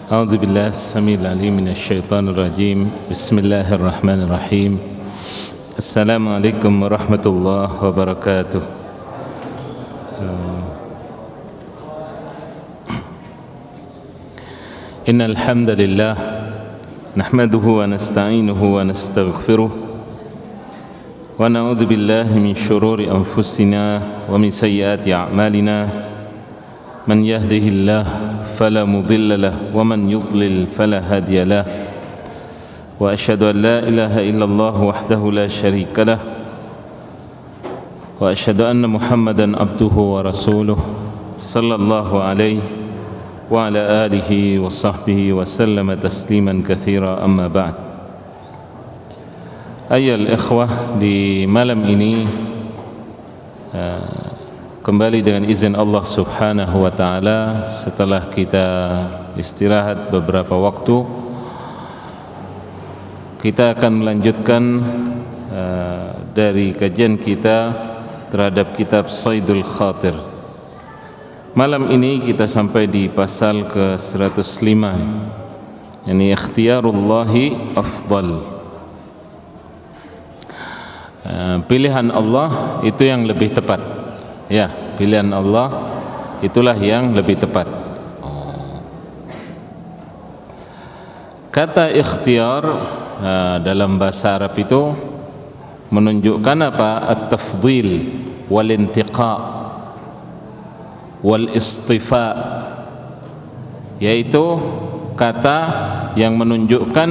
أعوذ بالله السميع العليم من الشيطان الرجيم. بسم الله الرحمن الرحيم. السلام عليكم ورحمة الله وبركاته. إن الحمد لله نحمده ونستعينه ونستغفره ونعوذ بالله من شرور أنفسنا ومن سيئات أعمالنا. من يهده الله فلا مضل له ومن يضلل فلا هادي له وأشهد أن لا إله إلا الله وحده لا شريك له وأشهد أن محمدا عبده ورسوله صلى الله عليه وعلى آله وصحبه وسلم تسليما كثيرا. أما بعد. Ayyuhal ikhwah, di malam ini kembali dengan izin Allah Subhanahu wa taala, setelah kita istirahat beberapa waktu, kita akan melanjutkan dari kajian kita terhadap kitab Saidul Khatir. Malam ini kita sampai di pasal ke-105, yakni ikhtiyarullahi afdal. Pilihan Allah itu yang lebih tepat. Ya, pilihan Allah itulah yang lebih tepat. Kata ikhtiyar dalam bahasa Arab itu menunjukkan apa? At-tafdhil wal intiqa wal istifa, yaitu kata yang menunjukkan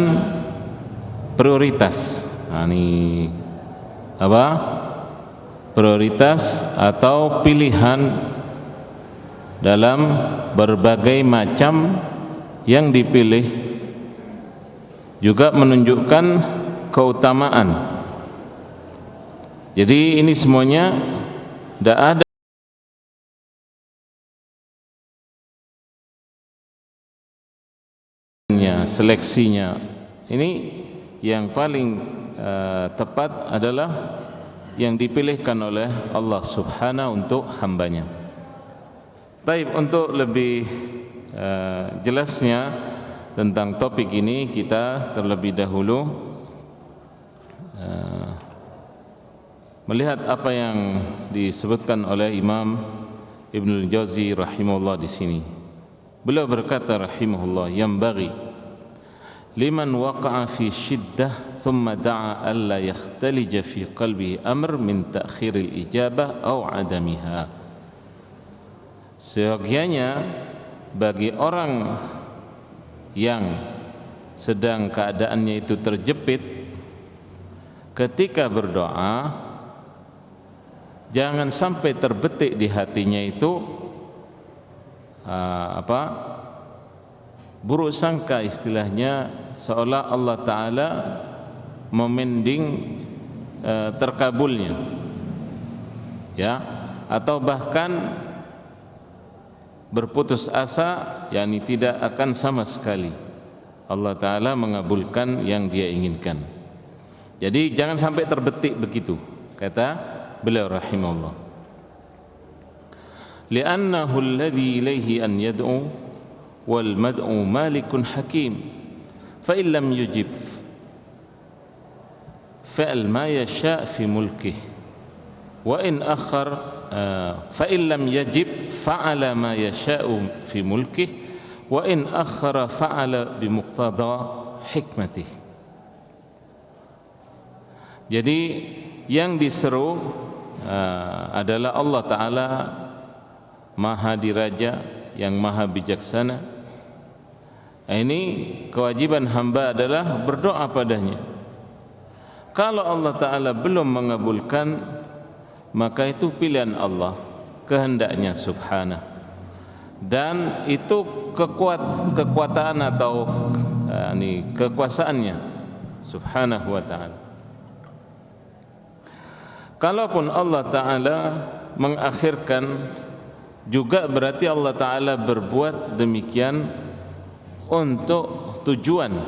prioritas. Ini apa? Prioritas atau pilihan dalam berbagai macam yang dipilih, juga menunjukkan keutamaan. Jadi ini semuanya tidak ada seleksinya. Ini yang paling tepat adalah yang dipilihkan oleh Allah Subhanahu untuk hambanya. Baik, untuk lebih jelasnya tentang topik ini, kita terlebih dahulu melihat apa yang disebutkan oleh Imam Ibnul Jauzi rahimahullah di sini. Beliau berkata rahimahullah, "Yanbaghi liman waqa'a fi shiddah thumma da'a alla yakhtalija fi qalbihi amr min ta'khiril ijabah aw adamiha." Seyogianya bagi orang yang sedang keadaannya itu terjepit, ketika berdoa jangan sampai terbetik di hatinya itu buruk sangka, istilahnya seolah Allah Ta'ala memending terkabulnya, ya, atau bahkan berputus asa, yakni tidak akan sama sekali Allah Ta'ala mengabulkan yang dia inginkan. Jadi jangan sampai terbetik begitu, kata beliau rahimahullah. Li'annahu alladhi ilayhi an yad'u wal mad'u malikun hakim fa in lam yujib fa'al ma yasha' fi mulkih wa in akhar fa in lam yajib fa'ala ma yasha'u fi mulkih wa in akhara fa'ala bi muqtada hikmatih. Jadi yang diseru adalah Allah Ta'ala Maha Diraja, yang Maha Bijaksana. Ini kewajiban hamba adalah berdoa padanya. Kalau Allah Ta'ala belum mengabulkan, maka itu pilihan Allah, kehendaknya Subhanahu, dan itu kekuatan atau kekuasaannya Subhanahu wa Ta'ala. Kalaupun Allah Ta'ala mengakhirkan, juga berarti Allah Ta'ala berbuat demikian untuk tujuan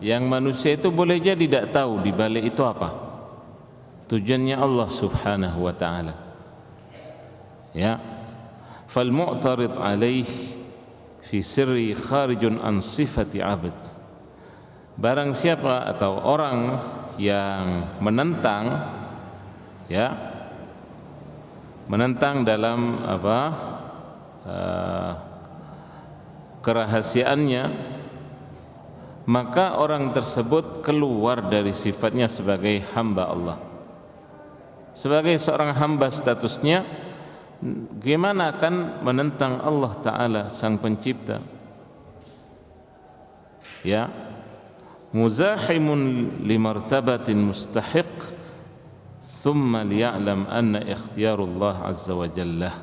yang manusia itu boleh jadi tidak tahu di balik itu apa. Tujuannya Allah Subhanahu wa Ta'ala, ya. Fal mu'tarid alaih fi sirri kharijun an sifati abd. Barang siapa atau orang yang menentang, ya, menentang dalam kerahasiaannya, maka orang tersebut keluar dari sifatnya sebagai hamba Allah. Sebagai seorang hamba statusnya, gimana akan menentang Allah Ta'ala Sang Pencipta? Ya, muzahimun limartabatin mustahiq thumma liya'lam anna ikhtiyarullah azza wa jalla.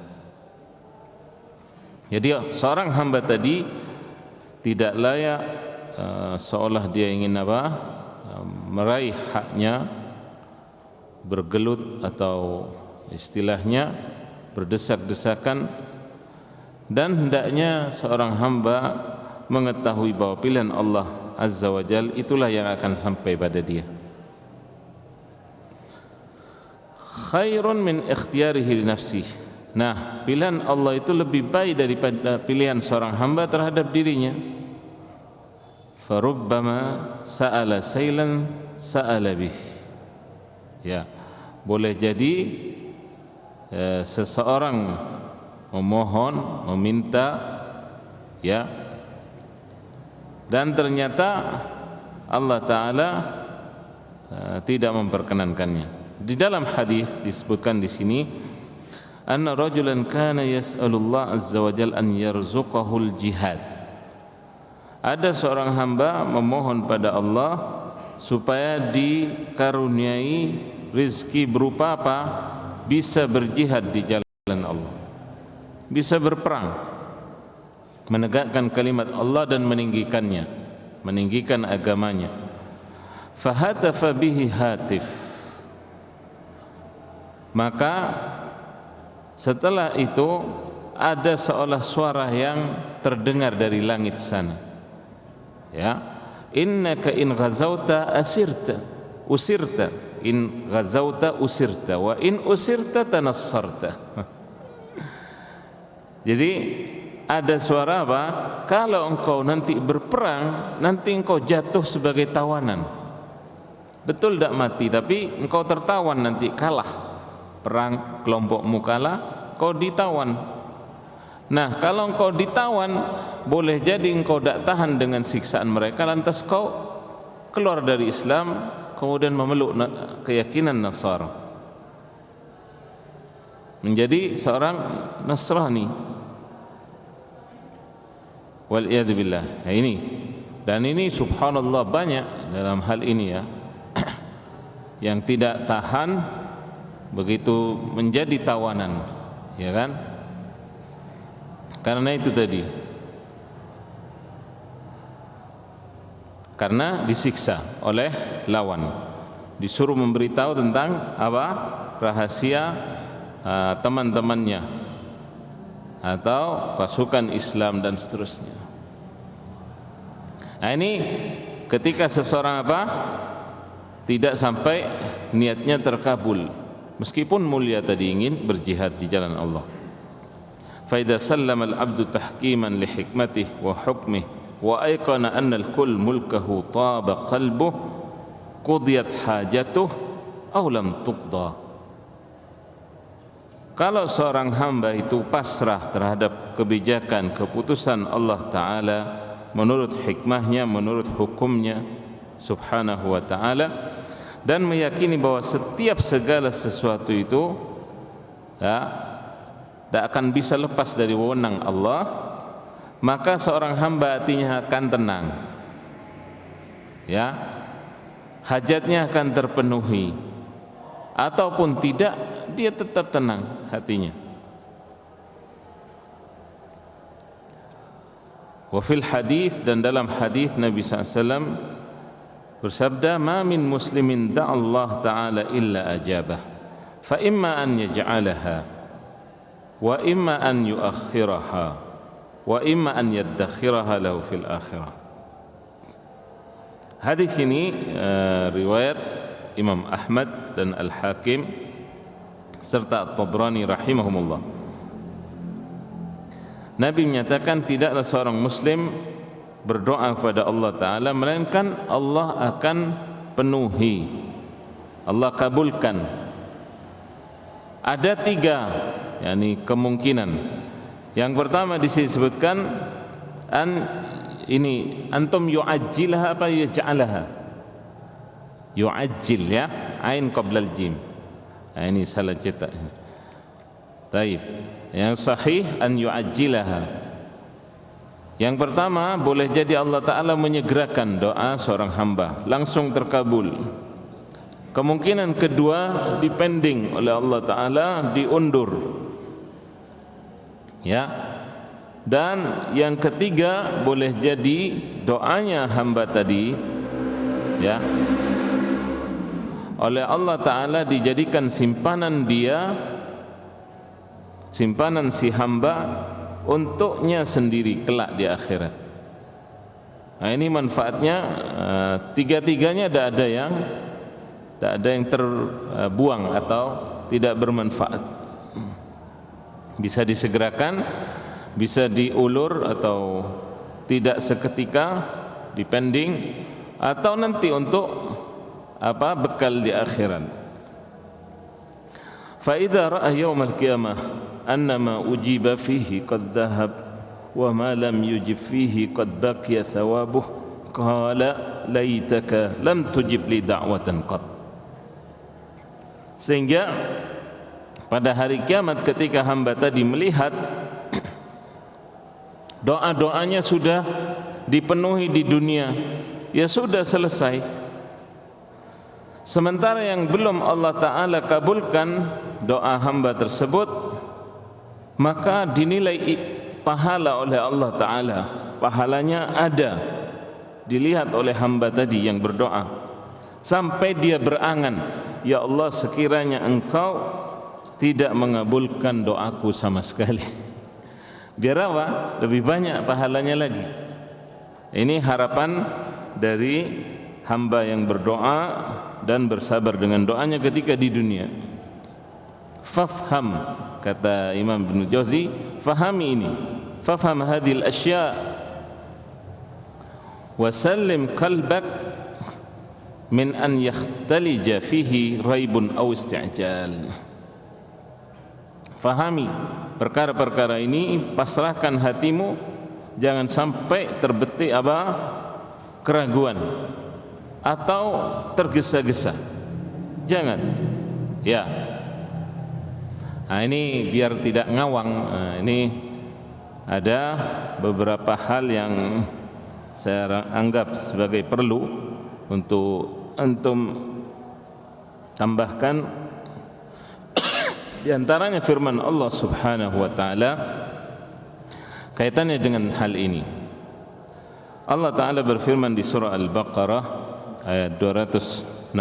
Jadi seorang hamba tadi tidak layak seolah dia ingin meraih haknya, bergelut atau istilahnya berdesak-desakan, dan hendaknya seorang hamba mengetahui bahwa pilihan Allah Azza wa Jalla itulah yang akan sampai pada dia. Khairun min ikhtiyarihi li nafsihi. Nah, pilihan Allah itu lebih baik daripada pilihan seorang hamba terhadap dirinya. Farubbama sa'ala sailan sa'ala bih. Ya, boleh jadi seseorang memohon, meminta, ya, dan ternyata Allah Ta'ala tidak memperkenankannya. Di dalam hadis disebutkan di sini, anna rajulan kana yas'alullah azza wa jalla an yarzuqahul jihad. Ada seorang hamba memohon pada Allah supaya dikaruniai rizki berupa apa? Bisa berjihad di jalan Allah, bisa berperang, menegakkan kalimat Allah dan meninggikannya, meninggikan agamanya. Fahatafa bihi hatif. Maka setelah itu ada seolah suara yang terdengar dari langit sana, ya, innaka in ghazauta usirta, in ghazauta usirta, wa in usirta tanassarta. Jadi ada suara apa? Kalau engkau nanti berperang, nanti engkau jatuh sebagai tawanan. Betul tidak mati, tapi engkau tertawan, nanti kalah perang, kelompokmu kalah, kau ditawan. Nah, kalau engkau ditawan, boleh jadi engkau tidak tahan dengan siksaan mereka, lantas kau keluar dari Islam, kemudian memeluk keyakinan Nasara, menjadi seorang Nasrani. Wal'iyadzubillah. Nah, ini, dan ini subhanallah banyak dalam hal ini, ya, yang tidak tahan begitu menjadi tawanan, ya kan? Karena itu tadi, karena disiksa oleh lawan, disuruh memberitahu tentang apa? Rahasia teman-temannya atau pasukan Islam dan seterusnya. Nah, ini ketika seseorang apa? Tidak sampai niatnya terkabul, meskipun mulia tadi ingin berjihad di jalan Allah. Fa idza sallama al-'abdu tahkiman li hikmatihi wa hukmihi wa ayqana anna al-kull mulkahu taba qalbuhu qudiyat hajatuhu aw lam tuqda. Kalau seorang hamba itu pasrah terhadap kebijakan, keputusan Allah Ta'ala menurut hikmahnya, menurut hukumnya subhanahu wa ta'ala, dan meyakini bahwa setiap segala sesuatu itu, ya, tidak akan bisa lepas dari wewenang Allah, maka seorang hamba hatinya akan tenang, ya, hajatnya akan terpenuhi, ataupun tidak, dia tetap tenang hatinya. Wa fil hadis, dan dalam hadis Nabi SAW bersabda, ma min muslimin da'a Allah Ta'ala illa ajabah, fa imma an yaj'alaha wa imma an yuakhiraha wa imma an yaddakhiraha lahu fil akhirah. Hadis ini riwayat Imam Ahmad dan Al-Hakim serta At-Tabrani rahimahumullah. Nabi menyatakan tidaklah seorang muslim berdoa kepada Allah Ta'ala melainkan Allah akan penuhi, Allah kabulkan. Ada 3 yakni kemungkinan. Yang pertama disebutkan antum yu'ajjilha apa yaj'alaha? Yu'ajjil, ya, ain qabla al-jim. Ini salah cetak. Taib. Yang sahih an yu'ajjilaha. Yang pertama, boleh jadi Allah Ta'ala menyegerakan doa seorang hamba, langsung terkabul. Kemungkinan kedua, dipending oleh Allah Ta'ala, diundur, ya. Dan yang ketiga, boleh jadi doanya hamba tadi, ya, oleh Allah Ta'ala dijadikan simpanan dia, simpanan si hamba untuknya sendiri kelak di akhirat. Nah, ini manfaatnya tiga-tiganya tidak ada yang terbuang atau tidak bermanfaat. Bisa disegerakan, bisa diulur atau tidak seketika, dipending, atau nanti untuk bekal di akhirat. Fa idza ra'a yaumil qiyamah anna ma ujiba fihi qad dhahab wa ma lam yujib fihi qad baqiya thawabuh qala laitaka lam tujib li da'watan qad. Sehingga pada hari kiamat ketika hamba tadi melihat doa-doanya sudah dipenuhi di dunia, ya sudah selesai. Sementara yang belum Allah Ta'ala kabulkan doa hamba tersebut, maka dinilai pahala oleh Allah Ta'ala. Pahalanya ada, dilihat oleh hamba tadi yang berdoa, sampai dia berangan, ya Allah, sekiranya Engkau tidak mengabulkan doaku sama sekali, biar apa? Lebih banyak pahalanya lagi. Ini harapan dari hamba yang berdoa dan bersabar dengan doanya ketika di dunia. Fafham, kata Imam Ibn Jauzi, fahami ini, fafham hadhil asya wa sallim qalbak min an yakhtalija fihi raibun aw isti'jal. Fahami perkara-perkara ini, pasrahkan hatimu, jangan sampai terbetik keraguan atau tergesa-gesa, jangan, ya. Nah, ini biar tidak ngawang. Nah, ini ada beberapa hal yang saya anggap sebagai perlu untuk antum tambahkan. Di antaranya firman Allah Subhanahu wa Ta'ala kaitannya dengan hal ini. Allah Ta'ala berfirman di surah Al-Baqarah ayat 216,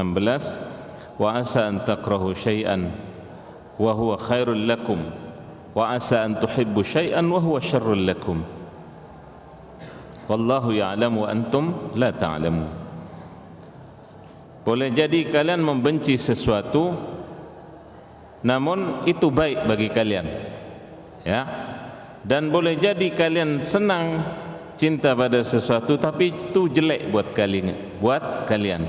wa asa an takrahu syai'an wa huwa khairul lakum wa asa an tuhibbu syai'an wa huwa syarrul lakum wallahu ya'lamu wa antum la ta'lamun. Boleh jadi kalian membenci sesuatu, namun itu baik bagi kalian, ya. Dan boleh jadi kalian senang, cinta pada sesuatu, tapi itu jelek buat kalian.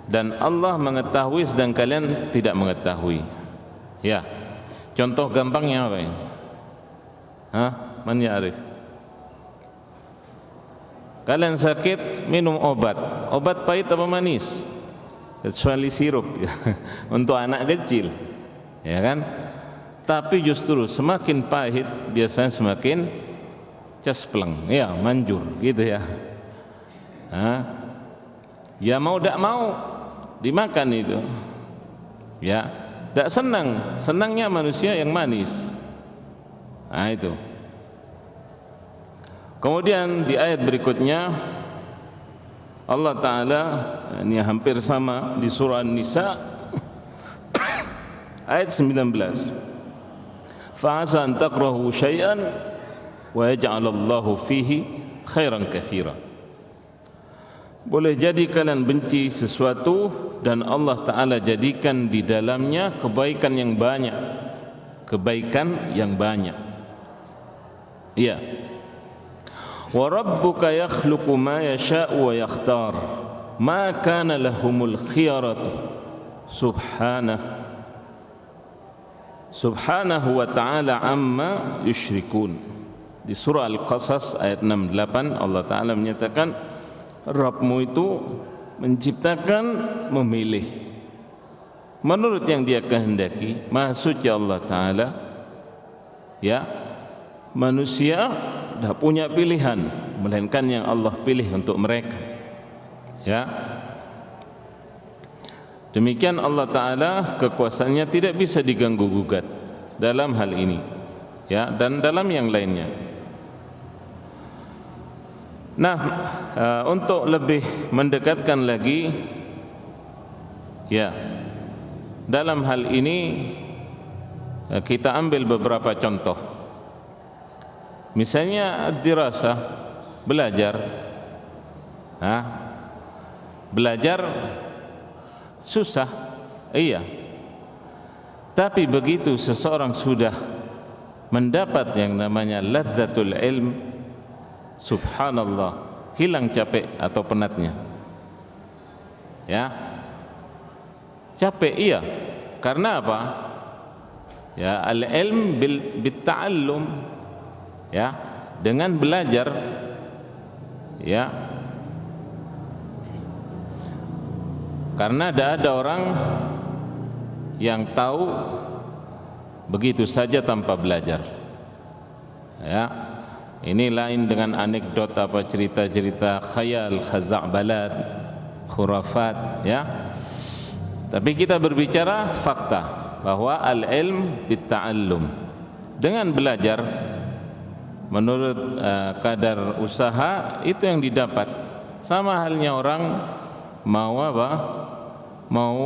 Dan Allah mengetahui sedang kalian tidak mengetahui. Ya, contoh gampangnya apa ini? Man ya'rif? Kalian sakit, minum obat pahit apa manis? Kecuali sirup untuk anak kecil, ya kan? Tapi justru semakin pahit biasanya semakin caspleng, ya, manjur gitu ya. Ya mau tidak mau dimakan itu, ya. Tidak senangnya manusia yang manis. Nah itu. Kemudian di ayat berikutnya Allah Ta'ala, ini hampir sama di surah An-Nisa ayat 19, fa'asa an takrahu syai'an wa yaj'alallahu fihi khairan katsira. Boleh jadi kalian benci sesuatu dan Allah Ta'ala jadikan di dalamnya kebaikan yang banyak. Iya. Wa rabbuka yakhluqu ma yasha'u wa yakhtar ma kana lahumul khiyaratu subhanahu wa ta'ala amma yusyrikun. Di surah Al-Qasas ayat 68 Allah Ta'ala menyatakan Rabbmu itu menciptakan, memilih menurut yang Dia kehendaki. Maha suci Allah Ta'ala. Ya, manusia tidak punya pilihan melainkan yang Allah pilih untuk mereka. Ya, demikian Allah Ta'ala kekuasaannya tidak bisa diganggu gugat dalam hal ini, ya, dan dalam yang lainnya. Nah, untuk lebih mendekatkan lagi, ya, dalam hal ini kita ambil beberapa contoh. Misalnya dirasah, belajar, belajar susah, iya. Tapi begitu seseorang sudah mendapat yang namanya lazzatul ilm, subhanallah, hilang capek atau penatnya. Ya, capek iya. Karena apa? Ya, al-ilm bil ta'allum. Ya, dengan belajar, ya. Karena tidak ada orang yang tahu begitu saja tanpa belajar. Ya, ini lain dengan anekdot apa cerita-cerita khayal, khaza'balat, khurafat, ya. Tapi kita berbicara fakta bahwa al-ilm bit-ta'allum. Dengan belajar menurut kadar usaha itu yang didapat. Sama halnya orang mau apa? Mau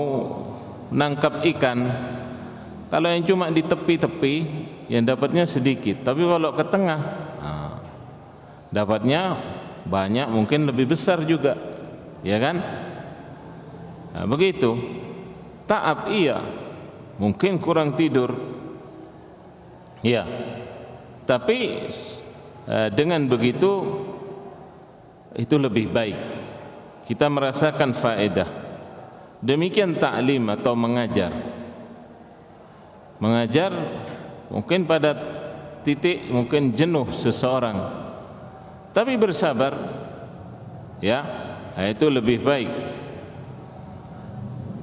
nangkap ikan. Kalau yang cuma di tepi-tepi, yang dapatnya sedikit. Tapi kalau ke tengah, dapatnya banyak, mungkin lebih besar juga, ya kan? Nah, begitu. Ta'ab iya, mungkin kurang tidur, ya. Tapi dengan begitu itu lebih baik. Kita merasakan faedah. Demikian ta'lim atau mengajar. Mengajar mungkin pada titik mungkin jenuh seseorang, tapi bersabar, ya, itu lebih baik.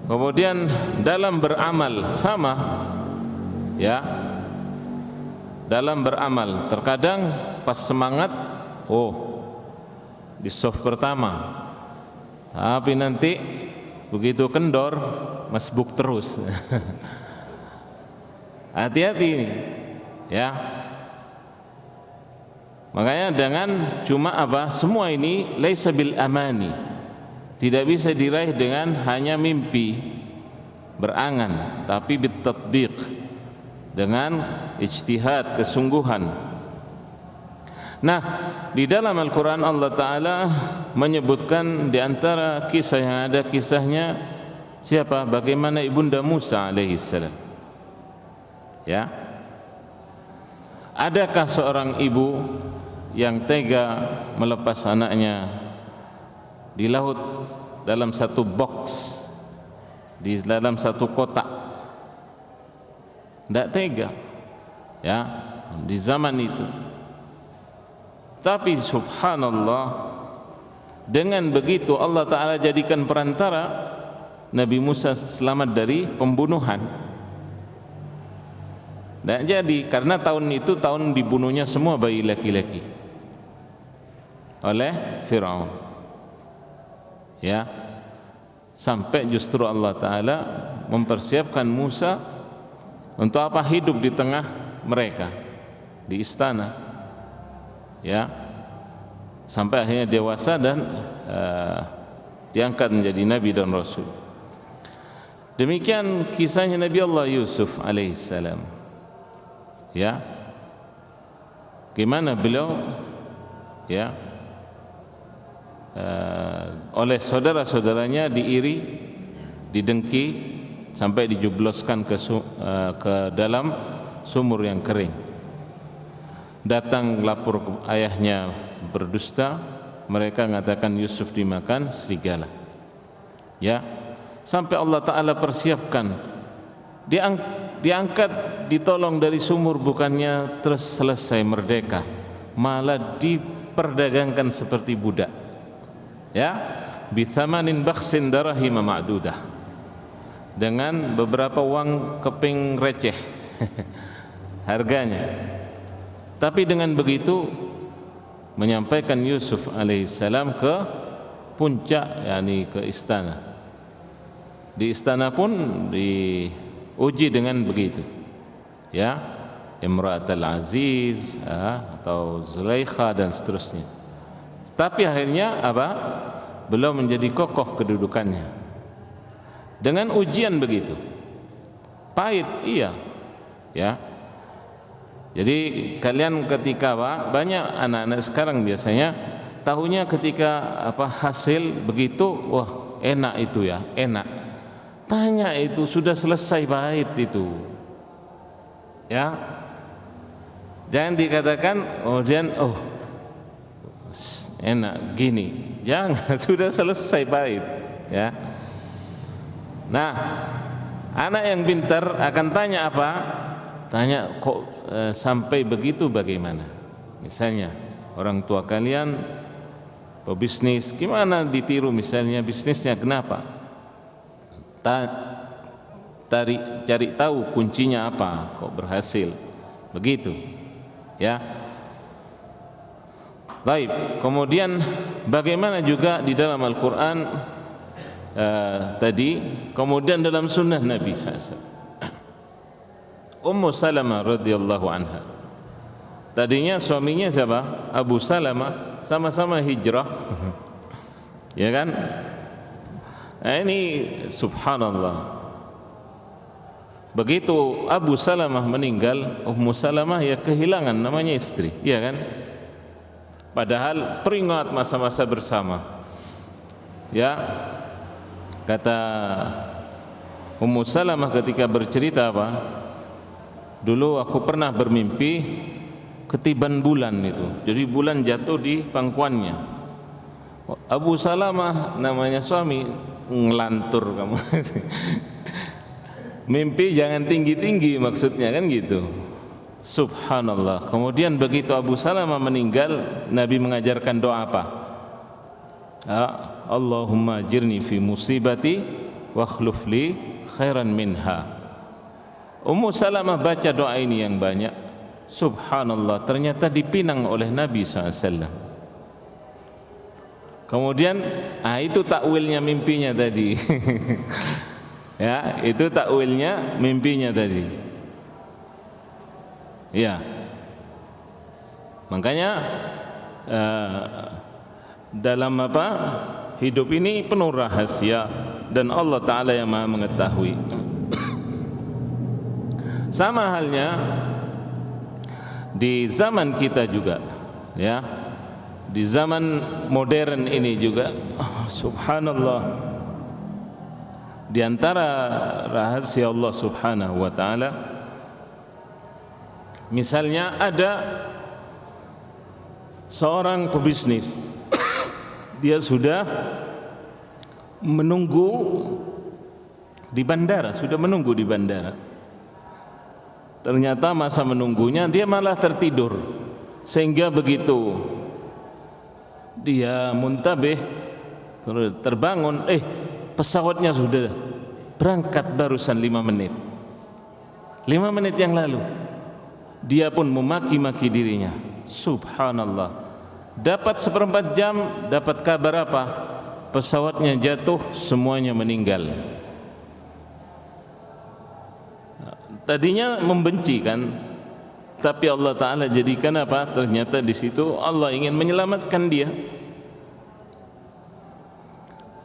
Kemudian dalam beramal sama, ya, dalam beramal terkadang pas semangat, di soft pertama, tapi nanti begitu kendor masbuk terus. Hati-hati ini, ya. Makanya dengan cuma apa, semua ini laisa bil amani, tidak bisa diraih dengan hanya mimpi berangan, tapi bitatbiq, dengan ijtihad, kesungguhan. Nah, di dalam Al-Quran Allah Ta'ala menyebutkan di antara kisah yang ada, kisahnya siapa? Bagaimana ibunda Musa alaihissalam. Ya, adakah seorang ibu yang tega melepas anaknya di laut dalam satu box, di dalam satu kotak? Tidak tega, ya, di zaman itu. Tapi subhanallah, dengan begitu Allah Ta'ala jadikan perantara Nabi Musa selamat dari pembunuhan. Dan jadi karena tahun itu tahun dibunuhnya semua bayi laki-laki oleh Fir'aun, ya, sampai justru Allah Ta'ala mempersiapkan Musa untuk apa? Hidup di tengah mereka di istana, ya, sampai akhirnya dewasa dan diangkat menjadi nabi dan rasul. Demikian kisahnya Nabi Allah Yusuf alaihissalam, ya, gimana beliau, ya, oleh saudara-saudaranya diiri, didengki, sampai dijubloskan ke dalam sumur yang kering. datang lapor ke ayahnya berdusta, mereka mengatakan Yusuf dimakan serigala. Ya, sampai Allah Ta'ala persiapkan, diangkat, ditolong dari sumur, bukannya terus selesai merdeka, malah diperdagangkan seperti budak. Ya, bithamanin bakhsin darahima ma'dudah, dengan beberapa uang keping receh harganya. Tapi dengan begitu menyampaikan Yusuf alaihissalam ke puncak, yakni ke istana. Di istana pun diuji dengan begitu, ya, Imra'atul Aziz atau Zulaikha dan seterusnya. Tapi akhirnya apa? Beliau menjadi kokoh kedudukannya dengan ujian begitu pahit, iya, ya. Jadi kalian ketika banyak anak-anak sekarang biasanya tahunya ketika hasil begitu, wah enak itu ya, enak. Tanya itu sudah selesai pahit itu, ya. Jangan dikatakan kemudian oh enak gini, jangan, sudah selesai pahit, ya. Nah, anak yang pintar akan tanya apa? Tanya kok sampai begitu bagaimana? Misalnya orang tua kalian pebisnis, gimana ditiru misalnya bisnisnya, kenapa? Cari tahu kuncinya apa kok berhasil begitu, ya. Baik, kemudian bagaimana juga di dalam Al-Quran tadi, kemudian dalam sunnah Nabi SAW. Ummu Salamah radhiyallahu anha, tadinya suaminya siapa? Abu Salamah, sama-sama hijrah, ya kan? Nah, ini subhanallah, begitu Abu Salamah meninggal, Ummu Salamah ya kehilangan namanya istri, ya kan? Padahal teringat masa-masa bersama, ya. Kata Ummu Salamah ketika bercerita apa? Dulu aku pernah bermimpi ketiban bulan itu. Jadi bulan jatuh di pangkuannya. Abu Salamah namanya suami, ngelantur kamu. Mimpi jangan tinggi-tinggi maksudnya kan gitu. Subhanallah. Kemudian begitu Abu Salamah meninggal, Nabi mengajarkan doa apa? Allahumma jirni fi musibati wa akhluf li khairan minha. Ummu Salamah baca doa ini yang banyak. Subhanallah, ternyata dipinang oleh Nabi SAW. Kemudian itu takwilnya mimpinya tadi. Ya, itu takwilnya mimpinya tadi. Ya, makanya dalam hidup ini penuh rahasia dan Allah Ta'ala yang Maha mengetahui. Sama halnya di zaman kita juga, ya, di zaman modern ini juga, subhanallah, di antara rahasia Allah Subhanahu wa Ta'ala, misalnya ada seorang pebisnis, dia sudah menunggu di bandara, ternyata masa menunggunya dia malah tertidur, sehingga begitu dia muntabih terbangun, pesawatnya sudah berangkat barusan 5 menit yang lalu. Dia pun memaki-maki dirinya. Subhanallah, dapat 1/4 jam dapat kabar apa? Pesawatnya jatuh, semuanya meninggal. Tadinya membenci kan, tapi Allah Ta'ala jadikan apa? Ternyata di situ Allah ingin menyelamatkan dia.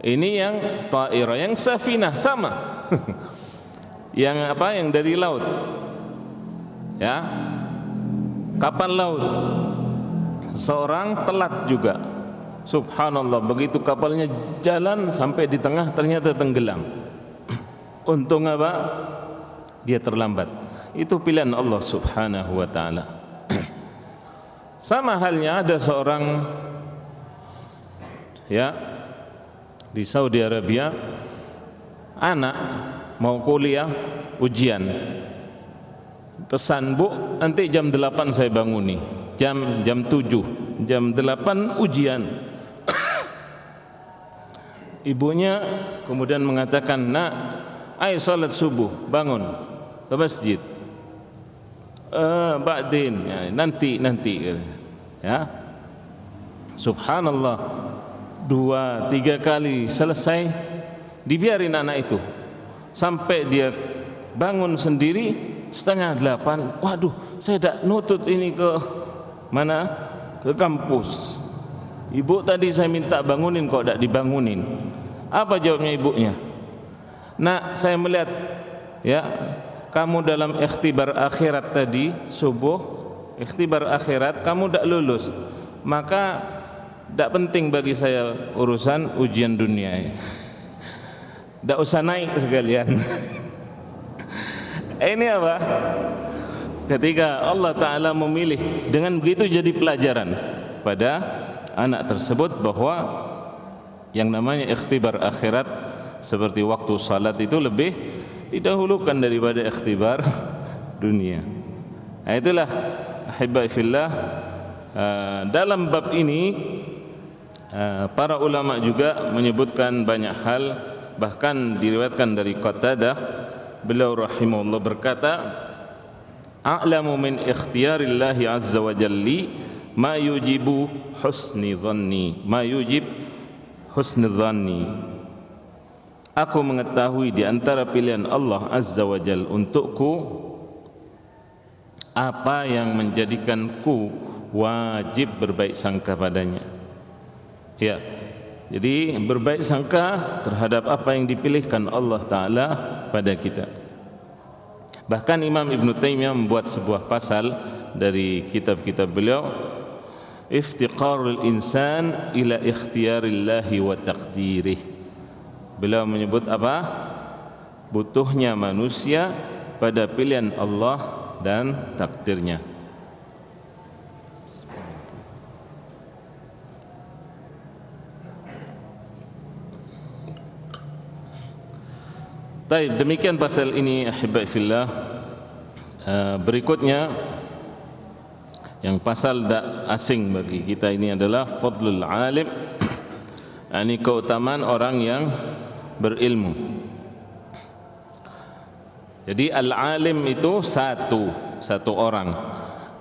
Ini yang ta'irah, yang safinah sama. Yang apa? Yang dari laut, ya, kapal laut. Seorang telat juga. Subhanallah, begitu kapalnya jalan sampai di tengah ternyata tenggelam. Untung apa? Dia terlambat. Itu pilihan Allah Subhanahu wa Ta'ala. Sama halnya ada seorang ya di Saudi Arabia, anak mau kuliah ujian, pesan, "Bu, nanti jam 8 saya bangun nih, jam 7, jam 8 ujian." Ibunya kemudian mengatakan, "Nak, ayo salat subuh, bangun ke masjid." Ba'din, ya, nanti ya. Subhanallah, 2-3 kali selesai, dibiarin anak itu sampai dia bangun sendiri 7:30. Waduh, saya tak nutut ini ke mana? Ke kampus. Ibu tadi saya minta bangunin kok tak dibangunin. Apa jawabnya ibunya? "Nak, saya melihat ya kamu dalam ikhtibar akhirat tadi subuh, ikhtibar akhirat kamu tak lulus, maka tak penting bagi saya urusan ujian dunia. Tak usah naik sekalian." Ini apa? Ketika Allah Ta'ala memilih, dengan begitu jadi pelajaran pada anak tersebut bahwa yang namanya ikhtibar akhirat seperti waktu salat itu lebih didahulukan daripada ikhtibar dunia. Nah, itulah ahibbai fillah, dalam bab ini para ulama juga menyebutkan banyak hal, bahkan diriwayatkan dari Qatadah, beliau rahimahullah berkata, "A'lamu min ikhtiyarillahi azza wa jalli ma yujibu husni dhanni, ma yujib husni dhanni." Aku mengetahui di antara pilihan Allah azza wa jal untukku apa yang menjadikanku wajib berbaik sangka padanya. Ya, jadi berbaik sangka terhadap apa yang dipilihkan Allah Ta'ala pada kita. Bahkan Imam Ibn Taimiyah membuat sebuah pasal dari kitab-kitab beliau, "Iftiqarul insan ila ikhtiyarillahi wa taqdirih." Beliau menyebut apa? Butuhnya manusia pada pilihan Allah dan takdirnya. Baik, demikian pasal ini ahibbai fillah. Berikutnya yang pasal tak asing bagi kita ini adalah fadlul alim, ini keutamaan orang yang berilmu. Jadi al-alim itu satu orang.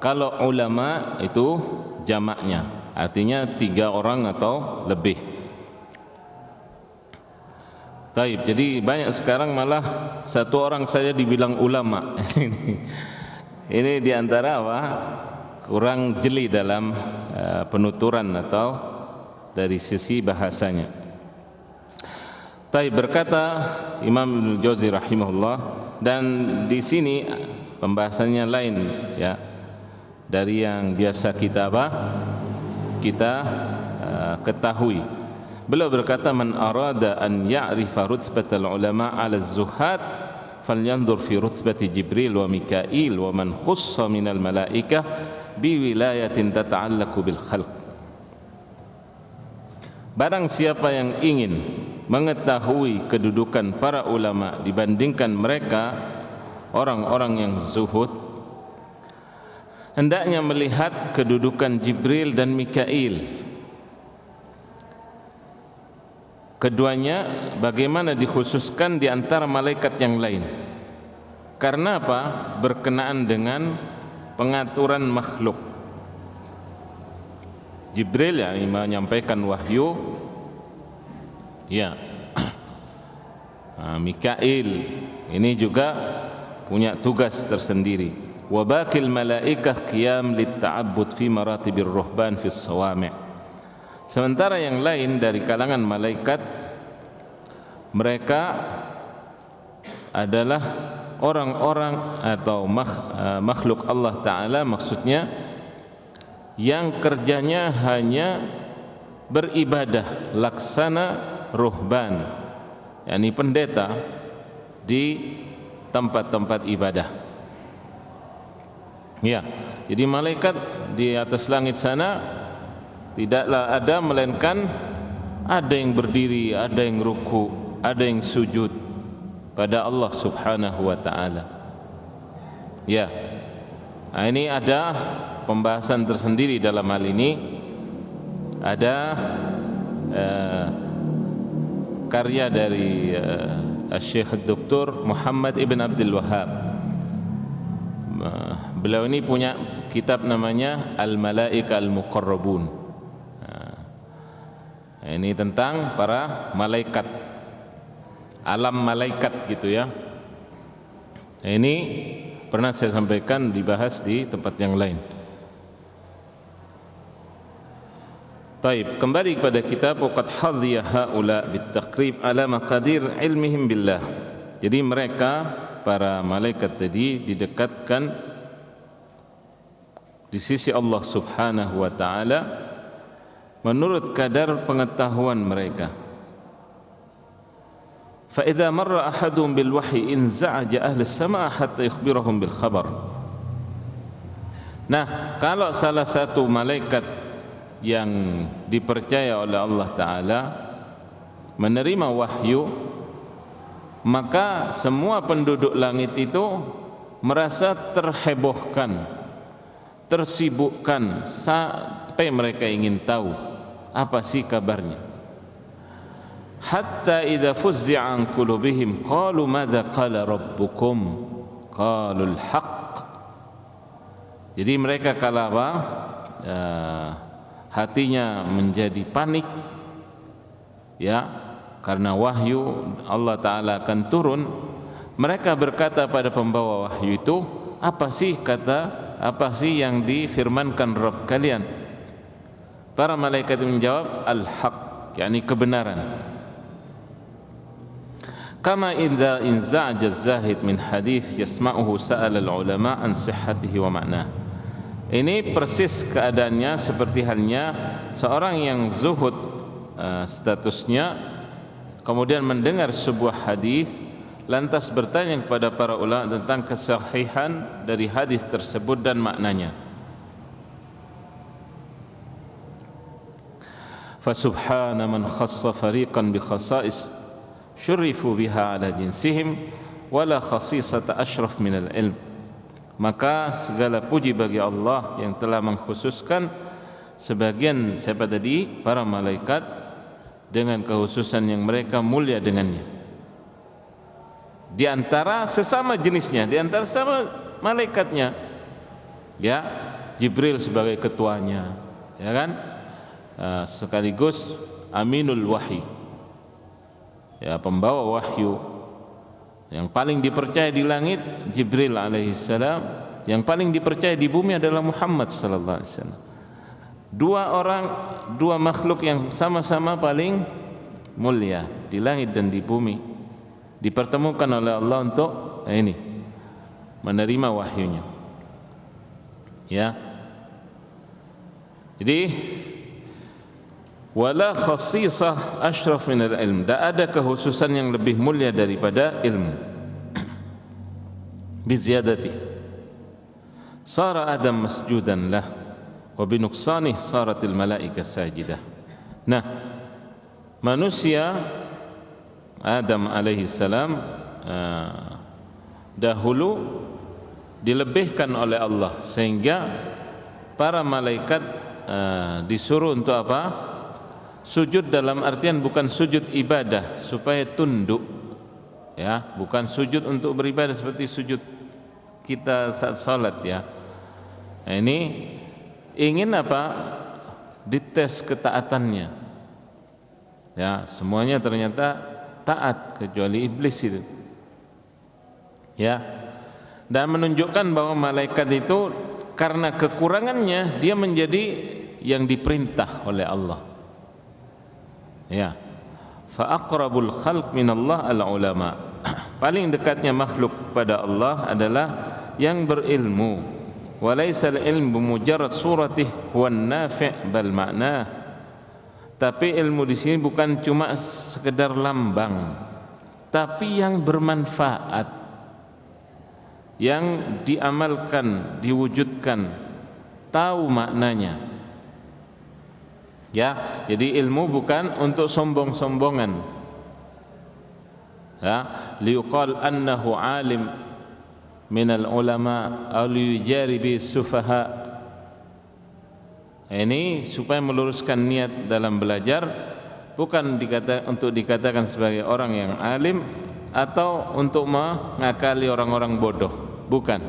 Kalau ulama itu jamaknya, artinya 3 orang atau lebih. Taib. Jadi banyak sekarang malah 1 orang saja dibilang ulama. Ini diantara apa? Kurang jeli dalam penuturan atau dari sisi bahasanya. Taib, berkata Imam Ibnul Jauzi rahimahullah, dan di sini pembahasannya lain ya dari yang biasa kita ketahui. Beliau berkata, "Man arada an ya'rifa rutbatal ulama 'ala az-zuhad falyanzur fi rutbati Jibril wa Mikail wa man khussa minal malaikah bi wilayatin tata'allaqu bil khalq." Barang siapa yang ingin mengetahui kedudukan para ulama dibandingkan mereka orang-orang yang zuhud, hendaknya melihat kedudukan Jibril dan Mikail. Keduanya bagaimana dikhususkan di antara malaikat yang lain. Karena apa? Berkenaan dengan pengaturan makhluk. Jibril yang menyampaikan wahyu, ya. Mikail ini juga punya tugas tersendiri. Wa baqil malaikah qiyam lit-ta'abbud fi maratibir ruhban fi as-sawami'. Sementara yang lain dari kalangan malaikat, mereka adalah orang-orang atau makhluk Allah Ta'ala, maksudnya yang kerjanya hanya beribadah laksana ruhban, yakni pendeta di tempat-tempat ibadah. Ya, jadi malaikat di atas langit sana tidaklah ada melainkan ada yang berdiri, ada yang ruku, ada yang sujud pada Allah Subhanahu wa taala. Ya. Nah, ini ada pembahasan tersendiri dalam hal ini. Ada karya dari Syekh Dr. Muhammad Ibn Abdul Wahhab. Beliau ini punya kitab namanya Al-Malaika Al-Muqarrabun. Ini tentang para malaikat, alam malaikat gitu ya. Ini pernah saya sampaikan, dibahas di tempat yang lain. Taib, kembali kepada kitab waqad hadhiya haula bitaqrib ala maqadir ilmihim billah. Jadi mereka para malaikat tadi didekatkan di sisi Allah Subhanahu wa taala menurut kadar pengetahuan mereka. Fa idza marra ahadun bil wahyi in za'aja ahli as-sama' hatta yukhbirahum bil khabar. Nah, kalau salah satu malaikat yang dipercaya oleh Allah Ta'ala menerima wahyu, maka semua penduduk langit itu merasa terhebohkan, tersibukkan sampai mereka ingin tahu apa sih kabarnya. Hatta idza fuzzi'a an qulubihim qalu madza qala rabbukum qalul haqq. Jadi mereka kala apa? Hatinya menjadi panik ya, karena wahyu Allah Ta'ala akan turun. Mereka berkata pada pembawa wahyu itu, apa sih yang difirmankan Rabb kalian? Para malaikat menjawab, al-haq, yakni kebenaran. Kama idza inza'aja az-zahid min hadits yasma'uhu sa'ala al-ulama an sihhatihi wa ma'nah. Ini persis keadaannya seperti halnya seorang yang zuhud statusnya, kemudian mendengar sebuah hadis, lantas bertanya kepada para ulama tentang kesahihan dari hadis tersebut dan maknanya. Fasubhana man khassa fariqan bi khasa'is syurrifu biha ala jinsihim wala khasisata ashraf minal ilm. Maka segala puji bagi Allah yang telah mengkhususkan sebagian siapa tadi? Para malaikat dengan kekhususan yang mereka mulia dengannya. Di antara sesama jenisnya, di antara sesama malaikatnya, ya, Jibril sebagai ketuanya, ya kan? Sekaligus aminul wahyi, ya, pembawa wahyu. Yang paling dipercaya di langit Jibril alaihissalam, yang paling dipercaya di bumi adalah Muhammad sallallahu alaihi wasallam. Dua makhluk yang sama-sama paling mulia di langit dan di bumi dipertemukan oleh Allah untuk ini menerima wahyunya. Ya. Jadi wala khasisah ashraf minal ilm, tak ada kekhususan yang lebih mulia daripada ilmu. Biziyadati sara Adam masjudan lah wa binuqsanih saratil malaika sajidah. Nah, manusia Adam alaihi salam dahulu dilebihkan oleh Allah sehingga para malaikat disuruh untuk apa? Sujud dalam artian bukan sujud ibadah supaya tunduk, ya, bukan sujud untuk beribadah seperti sujud kita saat salat, ya. Nah, ini ingin apa? Dites ketaatannya, ya. Semuanya ternyata taat kecuali iblis itu, ya. Dan menunjukkan bahwa malaikat itu karena kekurangannya dia menjadi yang diperintah oleh Allah. Ya, fa aqrabul khalq minallah al-ulama. Paling dekatnya makhluk pada Allah adalah yang berilmu. Wa laisa al-ilmu mujarrad suratih huwa an-nafi' bal ma'nah. Tapi ilmu di sini bukan cuma sekedar lambang, tapi yang bermanfaat, yang diamalkan, diwujudkan, tahu maknanya. Ya, jadi ilmu bukan untuk sombong-sombongan. Ya, liuqal annahu alim minal ulama aw liyujari bis sufaha. Ini supaya meluruskan niat dalam belajar, bukan untuk dikatakan sebagai orang yang alim atau untuk mengakali orang-orang bodoh, bukan.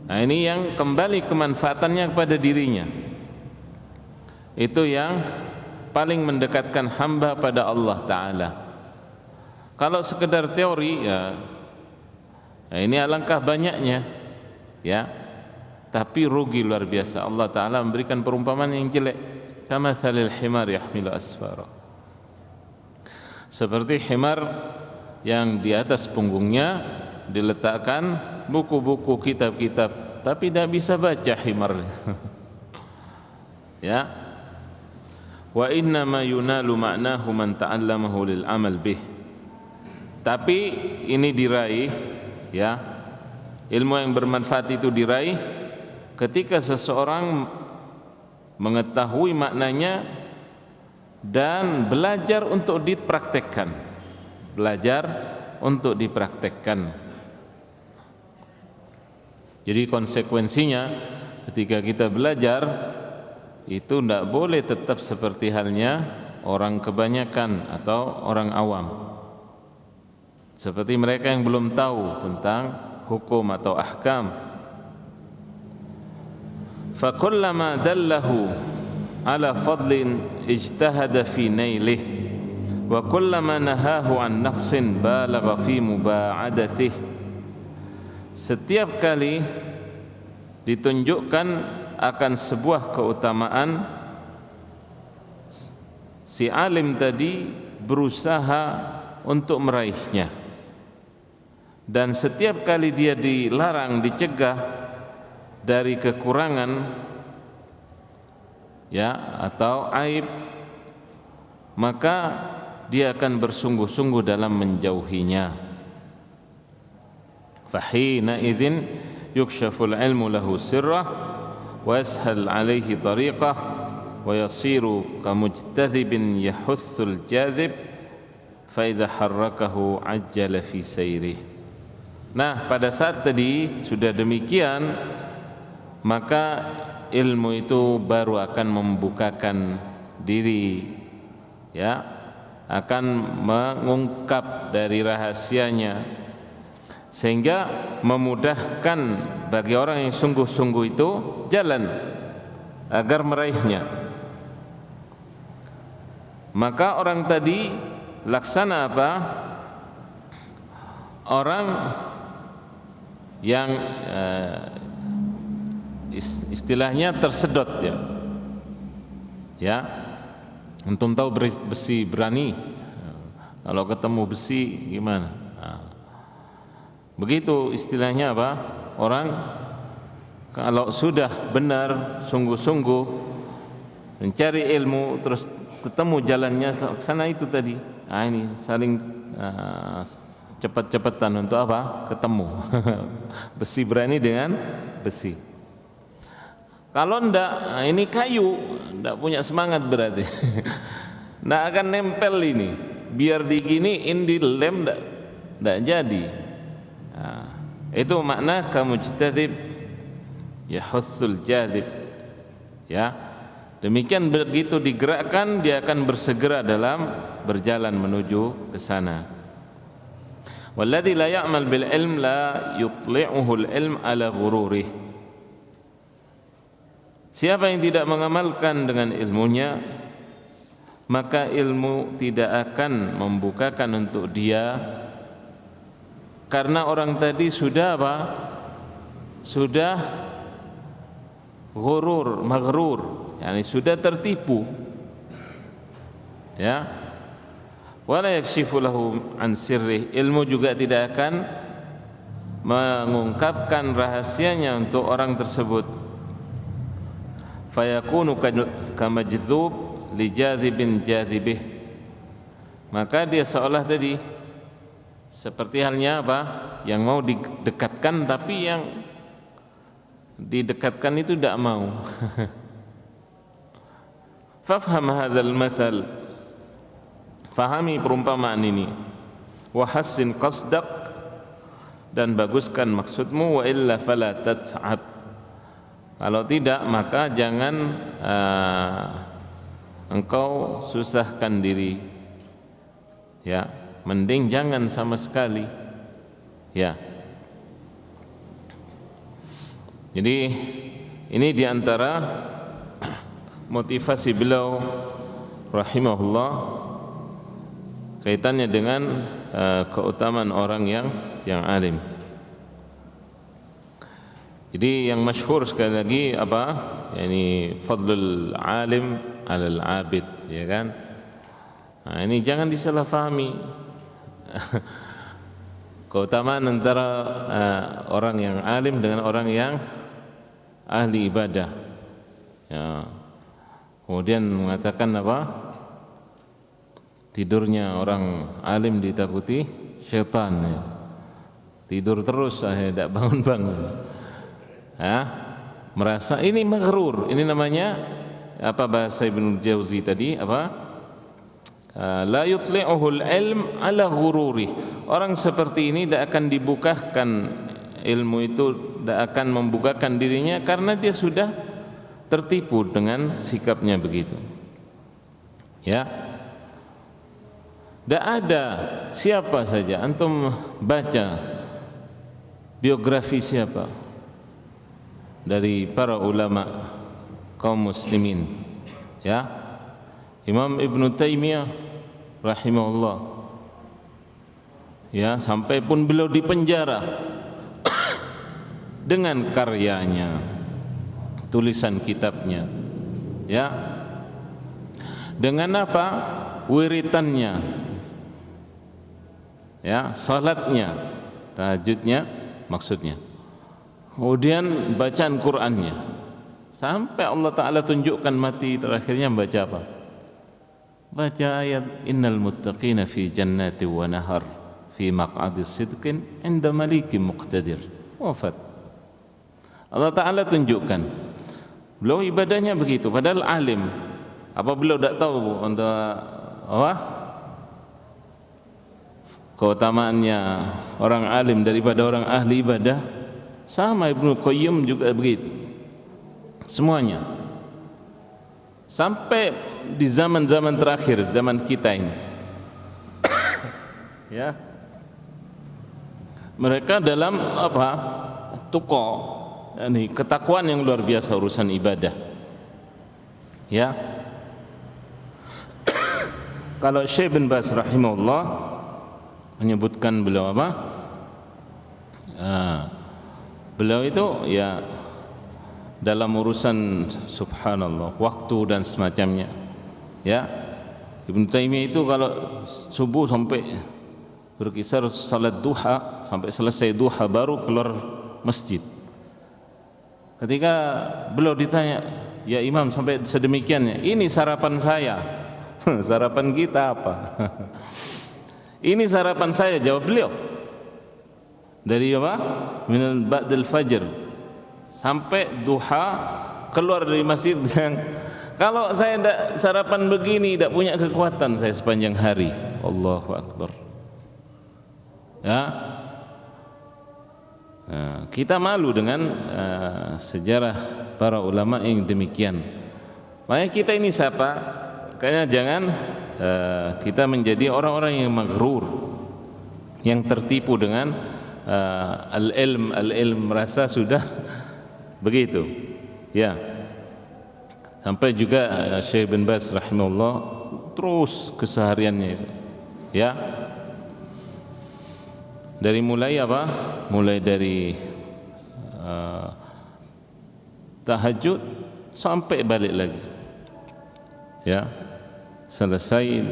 Nah, ini yang kembali kemanfaatannya kepada dirinya. Itu yang paling mendekatkan hamba pada Allah Ta'ala. Kalau sekedar teori, ya ini alangkah banyaknya, ya. Tapi rugi luar biasa. Allah Ta'ala memberikan perumpamaan yang jelek. Kamathalil himar yahmilu asfara. Seperti himar yang di atas punggungnya diletakkan buku-buku, kitab-kitab, tapi tidak bisa baca himarnya. Ya. Wa inna ma yunalu ma'nahu man ta'allamahu lil amal bih. Tapi ini diraih, ya. Ilmu yang bermanfaat itu diraih ketika seseorang mengetahui maknanya dan belajar untuk dipraktekkan. Belajar untuk dipraktekkan. Jadi konsekuensinya ketika kita belajar itu tidak boleh tetap seperti halnya orang kebanyakan atau orang awam. Seperti mereka yang belum tahu tentang hukum atau ahkam. فَكُلَّمَا دَلَّهُ عَلَى فَضْلٍ اجْتَهَدَ فِي نَيْلِهِ وَكُلَّمَا نَهَاهُ عَنْ نَقْصٍ بَالَغَ فِي مُبَاعَدَتِهِ. Setiap kali ditunjukkan akan sebuah keutamaan, si alim tadi berusaha untuk meraihnya, dan setiap kali dia dilarang, dicegah dari kekurangan, ya, atau aib, maka dia akan bersungguh-sungguh dalam menjauhinya. Fahina idzin yukshaful ilmu lahu sirrah wa yashal alaihi tariqah wa yasiru kamujtadhibin yahussul jadhib fa idza harrakahu ajjala fi sayrih. Nah, pada saat tadi sudah demikian, maka ilmu itu baru akan membukakan diri, ya, akan mengungkap dari rahasianya, sehingga memudahkan bagi orang yang sungguh-sungguh itu jalan agar meraihnya. Maka orang tadi laksana apa? Orang yang istilahnya tersedot, ya. Ya, antum tahu besi berani, kalau ketemu besi gimana? Nah, begitu istilahnya apa? Orang kalau sudah benar sungguh-sungguh mencari ilmu, terus ketemu jalannya ke sana itu tadi. Nah, ini saling cepat-cepatan untuk apa? Ketemu. Besi berani dengan besi. Kalau ndak, nah ini kayu, ndak punya semangat berarti. Ndak akan nempel ini. Biar diginiin, dilem, ndak jadi. Nah, itu makna kamujtadhib yahussul jadhib. Ya, demikian begitu digerakkan, dia akan bersegera dalam berjalan menuju ke sana. Walladzi la ya'mal bil ilm la yutli'uhu al ilm ala ghururihi. Siapa yang tidak mengamalkan dengan ilmunya, maka ilmu tidak akan membukakan untuk dia, karena orang tadi sudah apa? Sudah ghurur, maghrur, yakni sudah tertipu. Ya. Wala yakshifu lahu an sirrih. Ilmu juga tidak akan mengungkapkan rahasianya untuk orang tersebut. Fayakunu kamajdzub li jadzibin jadzibih. Maka dia seolah tadi seperti halnya apa? Yang mau didekatkan tapi yang didekatkan itu tidak mau. Fafham hadzal masal, fahami perumpamaan ini. Wa hassin qasdak, dan baguskan maksudmu. Wa illa fala tat'ab, kalau tidak maka jangan engkau susahkan diri, ya, mending jangan sama sekali, ya. Jadi ini diantara motivasi beliau rahimahullah kaitannya dengan keutamaan orang yang alim. Jadi yang masyhur sekali lagi apa? Yani fadlul alim 'alal 'abid, ya kan? Nah, ini jangan disalahfahami. Keutamaan antara orang yang alim dengan orang yang ahli ibadah. Ya. Kemudian mengatakan apa? Tidurnya orang alim ditakuti syaitan. Ya. Tidur terus, tidak bangun-bangun. Ya. Merasa ini maghrur. Ini namanya apa bahasa Ibnu Jauzi tadi? Apa? La yutli'uhul ilm ala ghururi. Orang seperti ini tidak akan dibukakan ilmu itu, tidak akan membukakan dirinya karena dia sudah tertipu dengan sikapnya begitu. Ya, tidak ada siapa saja. Antum baca biografi siapa dari para ulama kaum muslimin, ya, Imam Ibnu Taimiyah rahimahullah, ya, sampai pun beliau dipenjara dengan karyanya, tulisan kitabnya, ya, dengan apa? Wiritannya, ya, salatnya, tahajudnya maksudnya, kemudian bacaan Qur'annya, sampai Allah Ta'ala tunjukkan mati terakhirnya baca apa? Baca ayat innal muttaqina fi jannati wa nahar fi maq'adi sidqin 'inda malikin muqtadir. Wafat. Allah Ta'ala tunjukkan beliau ibadahnya begitu, padahal alim. Apa beliau tidak tahu untuk apa keutamaannya orang alim daripada orang ahli ibadah? Sama Ibnu Qayyim juga begitu. Semuanya sampai di zaman-zaman terakhir, zaman kita ini ya, mereka dalam apa? Tuqa, yani ketakwaan yang luar biasa urusan ibadah, ya. Kalau Syekh bin Baz rahimahullah menyebutkan beliau apa? Beliau itu ya dalam urusan subhanallah waktu dan semacamnya, ya. Ibnu Taimiyah itu kalau subuh sampai berkisar salat duha, sampai selesai duha baru keluar masjid. Ketika beliau ditanya, ya Imam sampai sedemikiannya, ini sarapan saya. Sarapan kita apa? Ini sarapan saya, jawab beliau. Dari apa? Minal ba'dal fajr sampai duha, keluar dari masjid bilang, kalau saya tidak sarapan begini tidak punya kekuatan saya sepanjang hari. Allahu Akbar. Ya. Nah, kita malu dengan sejarah para ulama yang demikian. Makanya kita ini siapa? Kayaknya jangan kita menjadi orang-orang yang maghrur, yang tertipu dengan al-ilm merasa sudah begitu, ya. Sampai juga Syekh bin Baz rahimahullah terus kesehariannya itu, ya. Dari mulai apa? Mulai dari tahajud sampai balik lagi, ya. Selesai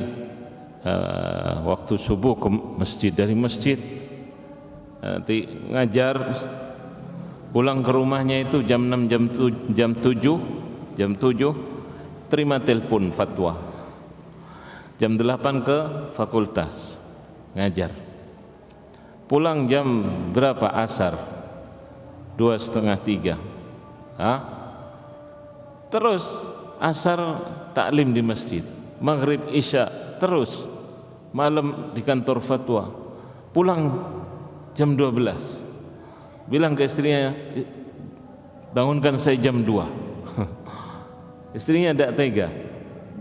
waktu subuh ke masjid, dari masjid nanti ngajar, pulang ke rumahnya itu jam 6, jam 7 terima telepon fatwa, jam 8 ke fakultas ngajar, pulang jam berapa? Asar 2:30, 3 Terus asar taklim di masjid, maghrib isya terus, malam di kantor fatwa, pulang jam 12, bilang ke istrinya, bangunkan saya jam 2. Istrinya tidak tega,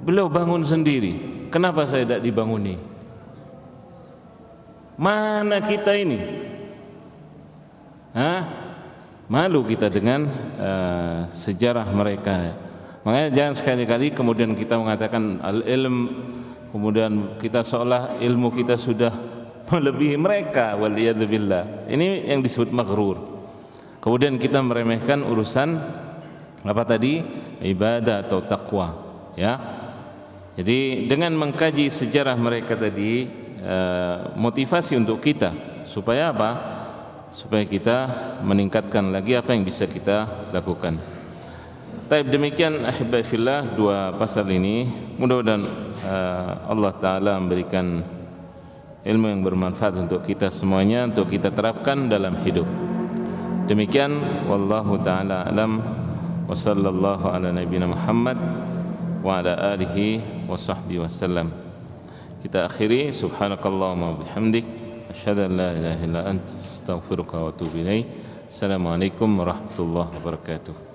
beliau bangun sendiri, kenapa saya tidak dibanguni? Mana kita ini? Malu kita dengan sejarah mereka. Makanya jangan sekali-kali kemudian kita mengatakan al-ilm, kemudian kita seolah ilmu kita sudah melebihi mereka, waliyadzubillah. Ini yang disebut maghrur. Kemudian kita meremehkan urusan apa tadi? Ibadah atau takwa, ya. Jadi dengan mengkaji sejarah mereka tadi, motivasi untuk kita supaya apa? Supaya kita meningkatkan lagi apa yang bisa kita lakukan. Taib, demikian ahibbai fillah dua pasal ini. Mudah-mudahan Allah Ta'ala memberikan ilmu yang bermanfaat untuk kita semuanya, untuk kita terapkan dalam hidup. Demikian, wallahu ta'ala alam, wa sallallahu ala nabiyina Muhammad wa ala alihi wa sahbihi wasallam. Kita akhiri, subhanakallahumma bihamdik, asyhadu an la ilaha illa anta, astaghfiruka wa atubu ilaik. Assalamualaikum warahmatullahi wabarakatuh.